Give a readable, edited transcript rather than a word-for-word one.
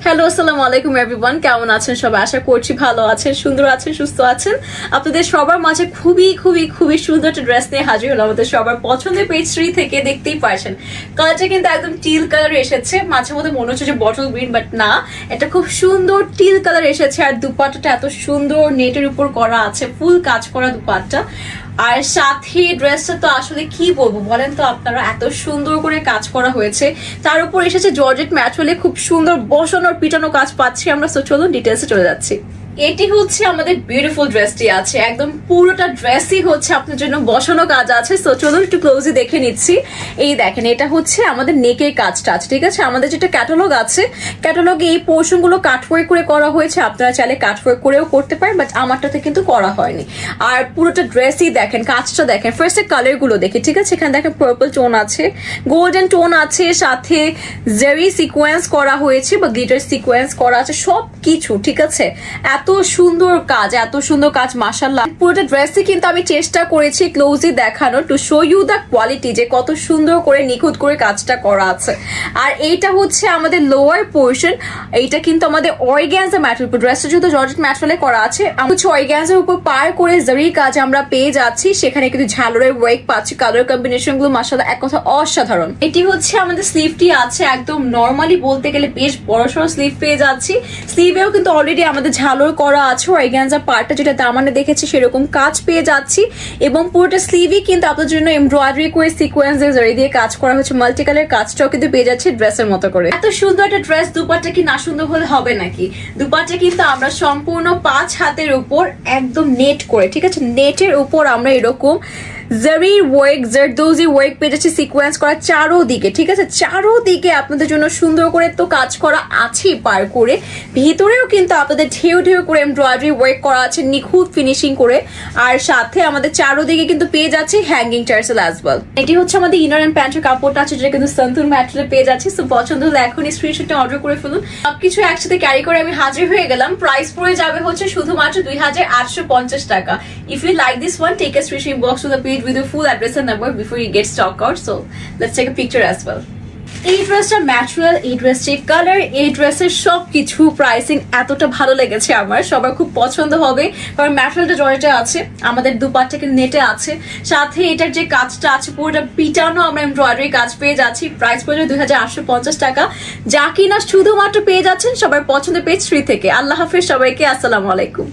Hello আসসালামু আলাইকুম everyone, কেমন আছেন সবাই? আশা করছি ভালো আছেন, সুন্দর আছেন, সুস্থ আছেন। আপনাদের সবার মাঝে খুবই খুবই খুবই সুন্দর একটা ড্রেস নিয়ে হাজির হলো আমাদের সবার পছন্দের পেজ 3 থেকে। দেখতেই পারছেন কালারটা কিন্তু একদম টিল কালার এসেছে, মাঝে মধ্যে মনে হচ্ছে যে বটল গ্রিন, বাট না, এটা খুব সুন্দর টিল কালার এসেছে। আর দুপাট্টাটা এত সুন্দর নেটের উপর করা আছে, ফুল কাজ করা দুপাট্টা। আর সাথে ড্রেসটা তো আসলে কি বলবো বলেন তো আপনারা, এত সুন্দর করে কাজ করা হয়েছে। তার উপর এসেছে জর্জেট ম্যাটেরিয়ালে খুব সুন্দর বসানোর পিটানো কাজ পাচ্ছি আমরা। তো চলুন ডিটেলসে চলে যাচ্ছি। এটি হচ্ছে আমাদের বিউটিফুল ড্রেসটি আছে, একদম পুরোটা ড্রেসই হচ্ছে আপনার জন্য বসানো কাজ আছে। তো চলুন একটু ক্লোজলি দেখে নিচ্ছি। এই দেখেন, এটা হচ্ছে আমাদের নেকের কাজটা আছে, ঠিক আছে। আমাদের যেটা ক্যাটালগ আছে, ক্যাটালগে এই পোর্শন গুলো কাটওয়ার্ক করে করা হয়েছে, আপনারা চাইলে কাটওয়ার্ক করেও করতে পারেন, বাট আমারটাতে কিন্তু করা হয়নি। আর পুরোটা ড্রেসই দেখেন, কাজটা দেখেন। ফার্স্টে কালার গুলো দেখি, ঠিক আছে। এখানে দেখেন পার্পল টোন আছে, গোল্ডেন টোন আছে, সাথে জেরি সিকোয়েন্স করা হয়েছে বা গ্লিটার সিকোয়েন্স করা আছে, সবকিছু ঠিক আছে। এত সুন্দর কাজ, এত সুন্দর কাজ, মাশাআল্লাহ। পুরোটা ড্রেসে কিন্তু আমি চেষ্টা করেছি ক্লোজলি দেখানো, to show you the quality, যে কত সুন্দর করে নিখুঁত করে কাজটা করা আছে। আর এইটা হচ্ছে আমাদের লোয়ার পোর্শন, এইটা কিন্তু আমাদের অর্গানজা ম্যাটেরিয়াল, ড্রেসটা যেহেতু জর্জেট ম্যাটেরিয়ালে করা আছে, হচ্ছে অর্গানজার উপর পার করে জরির কাজ আমরা পেয়ে যাচ্ছি। সেখানে কিন্তু ঝালরের ওয়ার্ক পাচ্ছি, কালার কম্বিনেশন গুলো মাশাআল্লাহ এক কথা অসাধারণ। এটি হচ্ছে আমাদের স্লিভটি আছে, একদম নর্মালি বলতে গেলে বেশ বড়সড় স্লিভ পেয়ে যাচ্ছি। স্লিভেও কিন্তু অলরেডি আমাদের ঝালর করা আছে, অর্গানজা পার্টটা যেটা দামানে দেখেছি সেরকম কাজ পেয়ে যাচ্ছি। এবং পুরোটা স্লিভই কিন্তু আপনার জন্য এমব্রয়ডারি করে সিকোয়েন্স জড়ি দিয়ে কাজ করা হচ্ছে, মাল্টি কালার কাজটাও কিন্তু পেয়ে যাচ্ছে ড্রেসের মতো করে। এত সুন্দর একটা ড্রেস, দুপাট্টা কি না সুন্দর হলে হবে নাকি? দুপাট্টা কিন্তু আমরা সম্পূর্ণ 5 হাতের উপর একদম নেট করে, ঠিক আছে, নেটের উপর আমরা এরকম জারি ওয়ার্ক, জারদোজি ওয়ার্ক পেয়ে যাচ্ছে সিকোয়েন্স করা চারোদিকে, ঠিক আছে। চারোদিকে আপনাদের জন্য সুন্দর করে তো কাজ করা আছে পার করে, ভিতরেও কিন্তু আপনাদের ঢেউ ঢেউ করে এমব্রয়ডারি ওয়ার্ক করা আছে নিখুঁত ফিনিশিং করে। আর সাথে আমাদের চারোদিকে কিন্তু পেয়ে যাচ্ছে হ্যাঙ্গিং টার্সেল অ্যাজ ওয়েল। এটি হচ্ছে আমাদের ইনার এন্ড প্যান্টের কাপড়টা আছে, যেটা কিন্তু সন্তুর ম্যাটেরিয়ালে পেয়ে যাচ্ছে। সো পছন্দ হলে এখনই স্ক্রিনশটটা অর্ডার করে ফেলুন। সবকিছু একসাথে ক্যারি করে আমি হাজির হয়ে গেলাম। প্রাইস পড়ে যাবে হচ্ছে শুধুমাত্র 2850 টাকা। If you like this one, take a screenshot box to the page with your full address and number before you get stock out. So let's take a picture as well. এই ড্রেসটা material, এই ড্রেসটির colour, এই ড্রেসের সবকিছু pricing এতটা ভালো লেগেছে আমার, সবার খুব পছন্দ হবে। কারণ ম্যাটেরিয়ালটা জর্জেটে আছে, আমাদের দুপাট্টা কিন্তু নেটে আছে, সাথে এটার যে কাজটা আছে পুরোটা পিটানো আমরা এমব্রয়ডারি কাজ পেয়ে যাচ্ছি। প্রাইস পড়বে 2850 টাকা, যা কিনা শুধুমাত্র পেয়ে যাচ্ছেন সবার পছন্দের পেজ 3 থেকে। আল্লাহ হাফেজ সবাইকে, আসসালামু আলাইকুম।